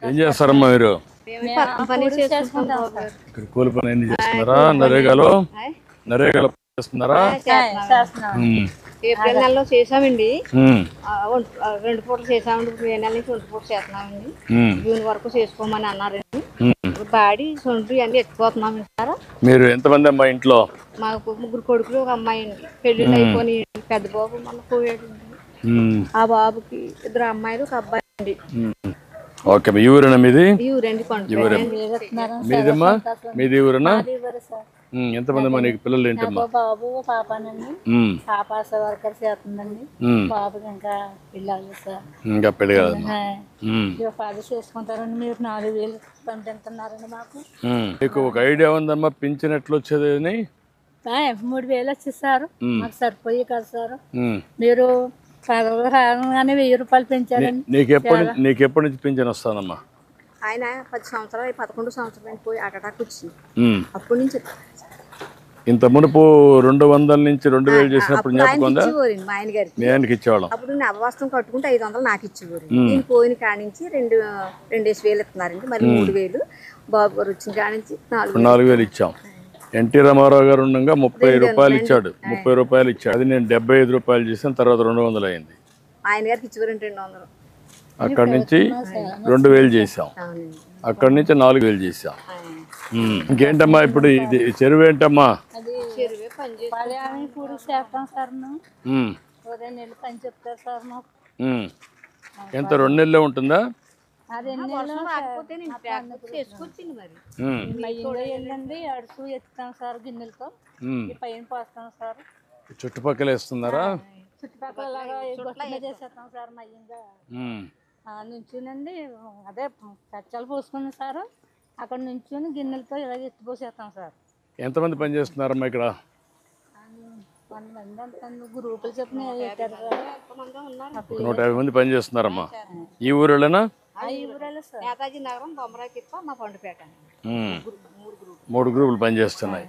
ఏం చేస్తారమ్మా మీరు? ఇక్కడ కూలి పని ఎన్ని చేస్తున్నారా? నరేగాలో చేస్తున్నారా? ఏప్రిల్ నెలలో చేసామండి, 2 పూటలు చేసామండి. ఇప్పుడు మే నెల నుంచి 2 పూటలు చేస్తున్నామండి. జూన్ వరకు చేసుకోమని అన్నారండి. బాడీ సొంటి అన్ని ఎత్తుకోతున్నాం సార్. మీరు ఎంతమంది అమ్మా ఇంట్లో? మాకు 3 కొడుకులు, 1 అమ్మాయి అండి. పెళ్లిళ్ళు అయిపోయి పెద్ద బాబు మన పోయాడు. ఆ బాబుకి 2 అమ్మాయిలు, 1 అబ్బాయి అండి. ఓకే, ఈ ఊరేనా మీది? ఈ ఊరండి. మీదమ్మా? మీది ఊరేనా? ఎంతమంది అమ్మా నీకు పిల్లలు? ఏంటమ్మా? బాబు పాపనండి. పాప వర్కర్ చేస్తుందండి. బాబుకి ఇంకా పిల్లలు సార్. ఇంకా పెళ్లి కాదమ్మా. ఫాదర్ చేసుకుంటారండి. మీరు 4,000 పంపిస్తున్నారండి మాకు. మీకు ఒక ఐడియా ఉందమ్మా పింఛన్ ఎట్లా వచ్చేది అని? 3,000 వచ్చేసారు. మాకు సరిపోయి కదా సార్. మీరు రాగానే 1,000 రూపాయలు పెంచారండి. నీకెప్పటి నుంచి పింఛన్ వస్తానమ్మా? ఆయన 10 సంవత్సరాలు, 11 సంవత్సరాలు పోయి అటాక్ వచ్చింది. అప్పటి నుంచి ఇంత మునుపు 200 నుంచి 2,000 చేసినప్పుడు జ్ఞాపకం ఉందా? మా ఆయన గారికి మీ ఆయనకి ఇచ్చేవాళ్ళం. అప్పుడు నవవాస్తవం కట్టుకుంటే 500 నాకు ఇచ్చేవారు. నేను పోయిన కాడి నుంచి 2,000 ఇస్తున్నారండి. మరి 3,000 బాబు గారు వచ్చిన కాడి నుంచి 4,000 ఇచ్చాం. ఎన్టీ రామారావు గారు ఉండగా 30 రూపాయలు ఇచ్చాడు. 30 రూపాయలు ఇచ్చాడు. అది నేను 75 రూపాయలు చేసాను. తర్వాత 200 అయింది. ఆయన గారికి ఇచ్చేవారండి 200. అక్కడి నుంచి 2,000 చేసాం. అక్కడి నుంచి 4,000 చేసాం. ఇంకేంటమ్మా ఇప్పుడు ఇది చెరువు ఏంటమ్మా? ఎంత 2 నెలలే ఉంటుందా? అడుగు ఎత్తుతాం సార్ గిన్నెలతో. పైన పోస్తాం సార్. చుట్టుపక్కల వేస్తున్నారా? చుట్టుపక్కల చేసేస్తాం సార్. మయ్యంగా నుంచునండి. అదే కచ్చాలు పోసుకున్నాం సార్. అక్కడ నుంచుని గిన్నెలతో ఇలా ఎత్తిపోసేస్తాం సార్. ఎంతమంది పని చేస్తున్నారమ్మా ఇక్కడ? 100 మంది గ్రూపులు చెప్పిన 150 మంది పని చేస్తున్నారమ్మా. ఈ ఊరేనా? నేతాజీ నగరం, బొమ్మరాకిప్ప, మా పండుపేట. 3 గ్రూపులు పనిచేస్తున్నాయి.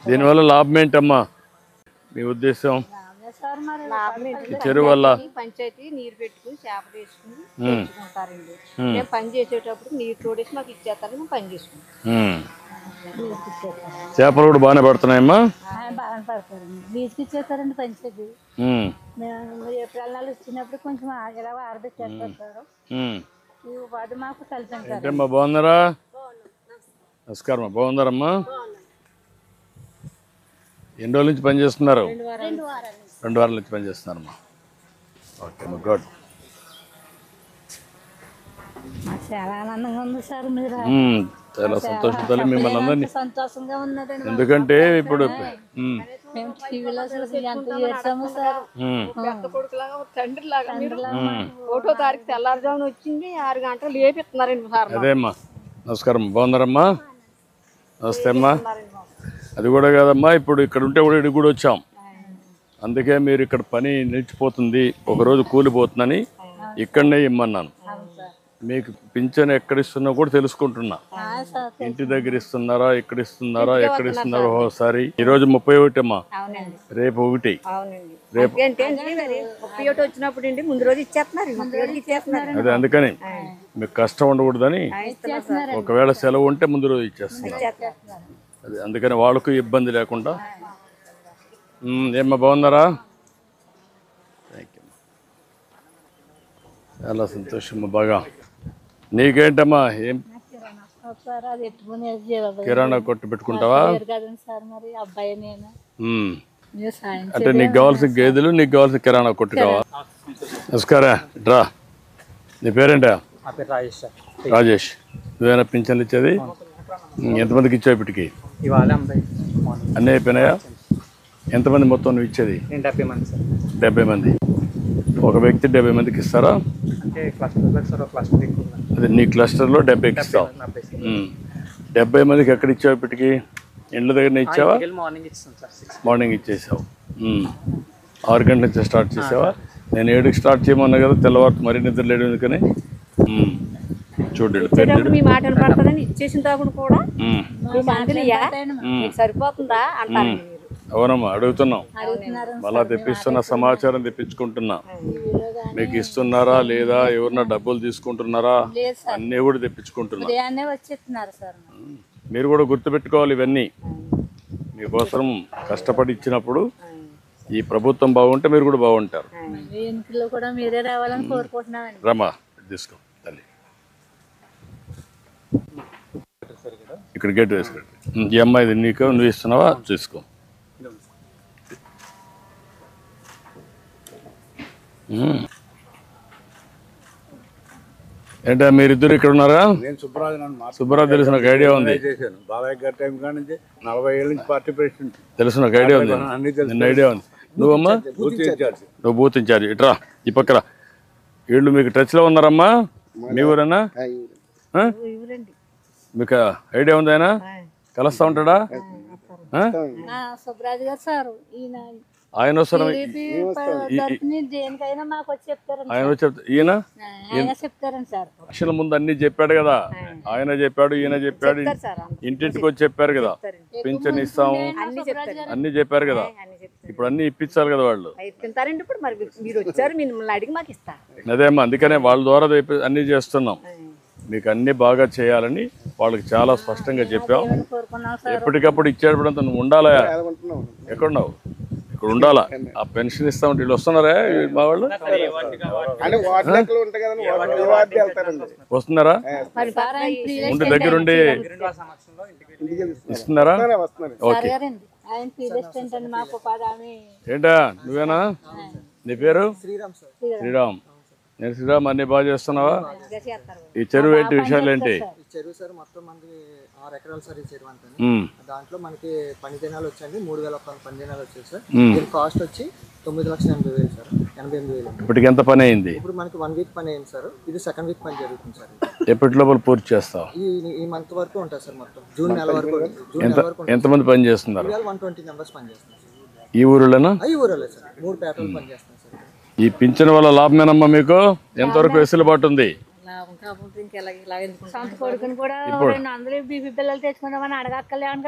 దీనివల్ల లాభం ఏంటమ్మా మీ ఉద్దేశం? చెరువు వల్ల పంచాయతీ నీరు పెట్టుకుని చేప వేసుకుని తెచ్చుకుంటారండి. మేము పని చేసేటప్పుడు నీరు తోడేసి మాకు ఇచ్చేస్తారని మేము పని చేసుకుంటాం. చేపలు కూడా బాగానే పడుతున్నాయమ్మా? బాగానే పడతారండి. బీచ్కి ఇచ్చేస్తారండి పంచాయతీ. ఏప్రిల్ నెల వచ్చినప్పుడు కొంచెం ఇలా ఆరబెట్టేస్తారు. వాటి మాకు కలిసి ఏంటమ్మా బాగున్నారా? నమస్కారం. బాగున్నారమ్మా? ఎన్ని రోజుల నుంచి పనిచేస్తున్నారు? 2 వారాల నుంచి పనిచేస్తున్నారమ్మా. Okay, good. చాలా ఆనందంగా ఉంది సార్. మీరు చాలా సంతోషంతో మిమ్మల్ని అందరినీ. సంతోషంగా ఉన్నదండి. ఎందుకంటే ఇప్పుడు ఒకటో తారీఖు తెల్లారుజామున వచ్చింది, 6 గంటలు లేపిస్తున్నారండి సార్. అదేమ్మా. నమస్కారం. బాగున్నారమ్మా? నమస్తే అమ్మా. అది కూడా కాదమ్మా, ఇప్పుడు ఇక్కడ ఉంటే కూడా ఇక్కడికి కూడా వచ్చాం. అందుకే మీరు ఇక్కడ పని నిలిచిపోతుంది, ఒకరోజు కూలిపోతుందని ఇక్కడనే ఇమ్మన్నాను. మీకు పింఛన్ ఎక్కడ ఇస్తున్నా కూడా తెలుసుకుంటున్నా. ఇంటి దగ్గర ఇస్తున్నారా, ఇక్కడ ఇస్తున్నారా, ఎక్కడ ఇస్తున్నారో ఒకసారి. ఈరోజు 31 అమ్మా, రేపు 1. రేపు వచ్చినప్పుడు ముందు రోజు ఇచ్చేస్తున్నారు. అదే అందుకని మీకు కష్టం ఉండకూడదని ఒకవేళ సెలవు ఉంటే ముందు రోజు ఇచ్చేస్తున్నారు. అది అందుకని వాళ్ళకు ఇబ్బంది లేకుండా. ఏమ్మా బాగున్నారా? Thank you. చాలా సంతోషమ్మా. బాగా. నీకేంటమ్మా? ఏం కిరాణా కొట్టు పెట్టుకుంటావా? అంటే నీకు కావాల్సిన గేదెలు, నీకు కావాల్సిన కిరాణా కొట్టు కావాలి. నమస్కారం. రా, నీ పేరేంటా? రాజేష్. నువ్వేనా పింఛన్లు ఇచ్చేది? ఎంతమందికి ఇచ్చావు ఇప్పటికి? అన్నీ అయిపోయినాయా? ఎంతమంది మొత్తం నువ్వు ఇచ్చేది? 70 మంది. ఒక వ్యక్తి 70 మందికి ఇస్తారా? అదే నీ క్లస్టర్లో 70కి ఇస్తావు. 70 మందికి ఎక్కడ ఇచ్చావు ఇప్పటికి? ఇండ్ల దగ్గరనే ఇచ్చావా? మార్నింగ్ ఇచ్చేసావు. 6 గంటల నుంచి స్టార్ట్ చేసావా? నేను 7కి స్టార్ట్ చేయమన్నా కదా, తెల్లవారు మరీ నిద్ర లేడు. ఎందుకని చూడండి, మీ మాట వినపడుతుందని ఇచ్చేసిన తర్వాత కూడా సరిపోతుందా అంటారు. అవునమ్మా అడుగుతున్నాం, అడుగుతున్నారు మళ్ళా తెప్పిస్తున్న సమాచారం తెప్పించుకుంటున్నా. మీకు ఇస్తున్నారా లేదా, ఎవరన్నా డబ్బులు తీసుకుంటున్నారా, లేదు సార్, అన్నీ కూడా తెప్పించుకుంటున్నా. ఉదయాన్నే వచ్చేస్తున్నారు సార్. మీరు కూడా గుర్తుపెట్టుకోవాలి ఇవన్నీ. మీకోసం కష్టపడి ఇచ్చినప్పుడు ఈ ప్రభుత్వం బాగుంటే మీరు కూడా బాగుంటారు. మీ ఇంట్లో కూడా మీరే రావాలని కోరుకుంటున్నామండి. రమ్మా తీసుకో తల్లి, ఇక్కడ గేట్ వేసుకోండి. ఈ అమ్మాయిది నీకు, నువ్వు ఇస్తున్నావా చూసుకో. ఏంటా మీరిద్దరు ఇక్కడ ఉన్నారా? నేను సుబ్బరాజు సుబ్బరాజు తెలుసు, నాకు ఐడియా ఉంది. చేశాను. బాలయ్య గారి టైం కాడి నుంచి 40 ఏళ్ళ నుంచి పార్టీ ప్రెసిడెంట్. తెలుసు, నాకు ఐడియా ఉంది, అన్ని తెలుసు. నిన్న ఐడియా ఉంది. నువ్వమ్మా? Booth incharge. నువ్వు బూత్ ఇన్ఛార్జ్. ఇట్రా ఈ పక్కన. వీళ్ళు మీకు టచ్లో ఉన్నారమ్మా? మీ ఊరేనా? మీకు ఐడియా ఉంది? ఆయన కలుస్తా ఉంటాడా? సుబ్రాజు గారు సార్, ఈయన ఆయన వస్తారు, దేనికైనా మాకు వచ్చి చెప్తారండి. ఆయన వచ్చి ఈయన చెప్తారండి సార్. పక్షుల ముందు అన్ని చెప్పాడు కదా, ఆయన చెప్పాడు, ఈయన చెప్పాడు, ఇంటింటికి వచ్చి చెప్పారు కదా, పింఛన్ ఇస్తాము అన్ని చెప్పారు కదా. ఇప్పుడు అన్ని ఇప్పించాలి కదా వాళ్ళు. ఇప్పుడు మరి మీరు వచ్చారు, మిమ్మల్ని అడిగి మాకు ఇస్తారు. అదేమ్మా, అందుకనే వాళ్ళ ద్వారా అన్ని చేస్తున్నాం. మీకు అన్ని బాగా చేయాలని వాళ్ళకి చాలా స్పష్టంగా చెప్పాం. ఎప్పటికప్పుడు ఇచ్చేటప్పుడు నువ్వు ఉండాలా? ఎక్కడున్నావు? ఇక్కడ ఉండాలా. ఆ పెన్షన్ ఇస్తా ఉంటే వీళ్ళు వస్తున్నారా మా వాళ్ళు? వస్తున్నారా? ఉండి దగ్గరుండి ఇస్తున్నారా? ఓకే. ఏంటా నువ్వేనా? నీ పేరు? శ్రీరామ్. నేను శ్రీరామ్, అన్ని బాగా చేస్తున్నావా? ఈ చెరువు ఏంటి, విషయాలు ఏంటి? చెరువు సార్ మొత్తం మనకి 6 ఎకరాలు సార్. ఈ చెరువు అంతా దాంట్లో మనకి పని దినాలు వచ్చండి 3,000 పని దినాలు వచ్చాయి సార్. దీని కాస్ట్ వచ్చి 9,80,000 సార్, 88,000. ఇప్పటికి ఎంత పని అయింది? ఇప్పుడు మనకి 1 వీక్ పని అయింది సార్. ఇది సెకండ్ వీక్ పని జరుగుతుంది సార్. ఎప్పటి లోపల పూర్తి చేస్తావు? ఈ మంత్ వరకు ఉంటుంది సార్, మొత్తం జూన్ నెల వరకు. ఎంతమంది పని చేస్తున్నారు? 120 మెంబర్స్ పని చేస్తున్నారు సార్. ఈ ఊరిలోనా? ఈ ఊరలే సార్, 3 పేటలు పని చేస్తున్నారు సార్. ఈ పింఛన్ వల్ల లాభమేనమ్మా మీకు? ఎంతవరకు వెసులుబాటు ఉంది? కొడుకుని కూడా 200 బీపీ పిల్లలు తెచ్చుకుందామని అడగక్కర్లేమని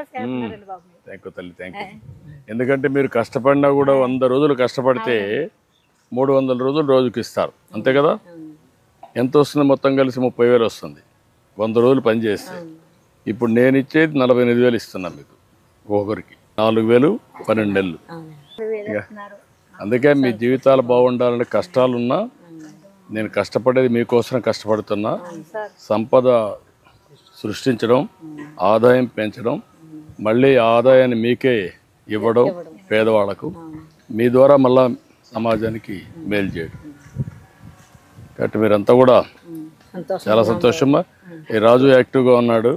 బాబు. థ్యాంక్ యూ తల్లి, థ్యాంక్ యూ. ఎందుకంటే మీరు కష్టపడినా కూడా 100 రోజులు కష్టపడితే 300 రోజులు రోజుకి ఇస్తారు, అంతే కదా? ఎంత వస్తుంది మొత్తం కలిసి? 30,000 వస్తుంది 100 రోజులు పని చేస్తే. ఇప్పుడు నేను ఇచ్చేది 48,000 ఇస్తున్నాను మీకు ఒకరికి. 4,000 12 నెలలు. అందుకే మీ జీవితాలు బాగుండాలని కష్టాలున్నా నేను కష్టపడేది మీకోసం కష్టపడుతున్నా. సంపద సృష్టించడం, ఆదాయం పెంచడం, మళ్ళీ ఆదాయాన్ని మీకే ఇవ్వడం పేదవాళ్లకు, మీ ద్వారా మళ్ళా సమాజానికి మేలు చేయడం. కాబట్టి మీరంతా కూడా చాలా సంతోషమా. ఈ రాజు యాక్టివ్గా ఉన్నాడు,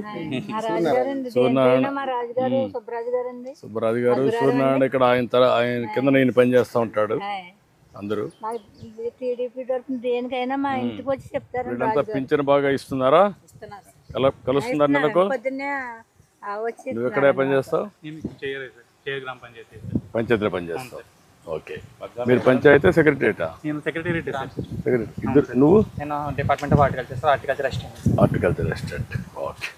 సుబ్బరాజు గారు, సూర్యనారాయణ ఇక్కడ ఆయన కింద నేను పని చేస్తూ ఉంటాడు. అందరూ దేనికైనా మా ఇంటికి వచ్చి చెప్తారు. వీళ్ళంతా పింఛన్ బాగా ఇస్తున్నారా? కలుస్తున్నారు నెలకు? నువ్వు ఎక్కడ పని చేస్తావు? పంచాయతీలో పని చేస్తావు. ఓకే. మీరు పంచాయతీ సెక్రటరీటా? ఇద్దరు. నువ్వు? Department of horticulture, horticulture assistant. Okay,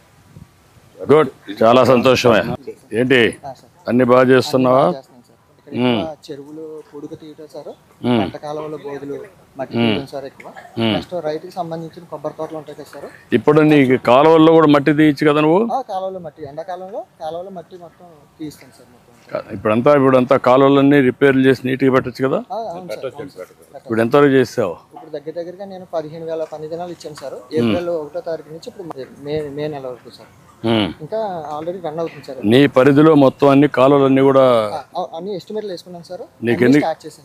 good, చాలా సంతోషమే. ఏంటి అన్ని బాగా చేస్తున్నావా? చెరువులు పొడుగు తీయటం సార్, పంట కాలంలో బోధులు మట్టి తీయడం సార్ ఎక్కువ. నెక్స్ట్ రైతుకి సంబంధించిన కొబ్బరి తోటలు ఉంటాయి కదా సార్. ఇప్పుడు నీకు కాలువల్లో కూడా మట్టి తీయచ్చు కదా నువ్వు? కాలువలో మట్టి, ఎండాకాలంలో కాలువలో మట్టి మొత్తం తీస్తాను సార్ మొత్తం. ఇప్పుడంతా కాలువలన్నీ రిపేర్లు చేసి నీట్గా పెట్టచ్చు కదా? ఇప్పుడు ఎంతవరకు చేసావు? ఇప్పుడు దగ్గరగా నేను 15,000 పని దినాలు ఇచ్చాను సార్. ఏప్రిల్ 1వ తారీఖు నుంచి ఇప్పుడు మే నెల వరకు సార్. ఇంకా ఆల్రెడీ రన్ అవుతుంది సార్. నీ పరిధిలో మొత్తం అన్ని కాలువలన్నీ కూడా అన్ని ఎస్టిమేట్లు వేసుకున్నాను సార్. నీకు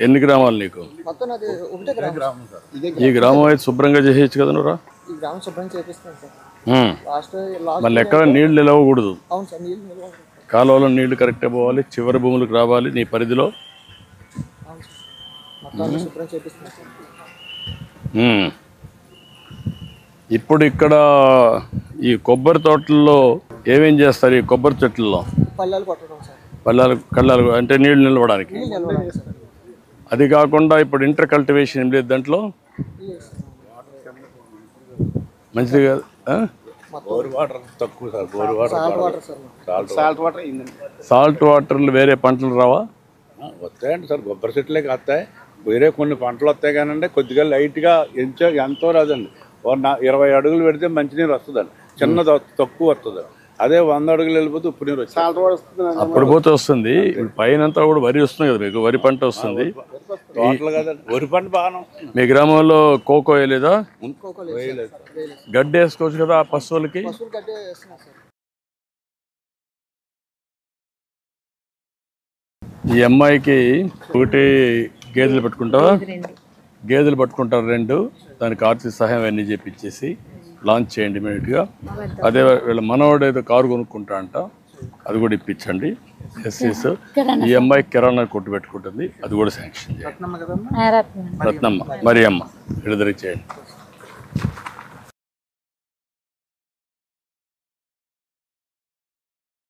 ఎన్ని గ్రామాలు? నీకు మొత్తం అది ఒకటే గ్రామం సార్. ఈ గ్రామం అయితే శుభ్రంగా చేసేయచ్చు కదా నువ్వు? ఈ గ్రామం శుభ్రం చేపిస్తాను సార్. మళ్ళీ ఎక్కడ నీళ్లు నిలవకూడదు. అవును సార్, నీళ్ళు నిలవ, కాలువలో నీళ్లు కరెక్ట్గా పోవాలి, చివరి భూములకు రావాలి నీ పరిధిలో. మొత్తం శుభ్రం చేపిస్తాను సార్. ఇప్పుడు ఇక్కడ ఈ కొబ్బరి తోటల్లో ఏమేం చేస్తారు? ఈ కొబ్బరి చెట్లలో పళ్ళాలు కొట్టడం సార్. కళ్ళాలు అంటే నీళ్లు నిలవడానికి. సార్ అది కాకుండా ఇప్పుడు ఇంటర్ కల్టివేషన్ ఏం లేదు దాంట్లో? మంచిది కాదు. బోర్ వాటర్ తక్కువ sir. Bore water salt water sir మాకు. సాల్ట్ వాటర్ అయిందండి. సాల్ట్ వాటర్లు వేరే పంటలు రావా? వస్తాయండి సార్, కొబ్బరి చెట్లే వస్తాయి. వేరే కొన్ని పంటలు వస్తాయి కానండి, కొద్దిగా లైట్గా ఎంతో రాదండి. 20 అడుగులు పెడితే మంచినీరు వస్తుందండి, చిన్న తక్కువ వస్తుంది. అదే 100 అడుగులు వెళ్ళిపోతే ఉప్పు నీరు వస్తుంది. సాల్ట్ వాటర్ వస్తుంది. అప్పుడు పోతే వస్తుంది. ఇప్పుడు పైన కూడా వరి వస్తుంది కదా మీకు, వరి పంట వస్తుంది. తోటలు కదండి, వరి పంట బాగానే వస్తుంది. మీ గ్రామంలో కోకో వేయలేదా? కోకో లేదు సార్. వేయలేదు. గడ్డి వేసుకోవచ్చు కదా ఆ పశువులకి. పశువులు గడ్డి వేస్తున్నాం సార్. ఈ అమ్మాయికి ఒకటి గేదెలు పట్టుకుంటావా? గేదెలు పట్టుకుంటారు 2. దానికి ఆర్థిక సహాయం అన్నీ చేపించేసి లాంచ్ చేయండి ఇమీడియట్గా. అదే వీళ్ళ మనవాడు ఏదో కారు కొనుక్కుంటా అంట, అది కూడా ఇప్పించండి. ఎస్సీస్. ఈ అమ్మాయి కిరాణా కొట్టు పెట్టుకుంటుంది, అది కూడా శాంక్షన్ చేయండి. రత్నమ్మ కదమ్మా. రత్నమ్మ, మరియమ్మ విడుదల చేయండి.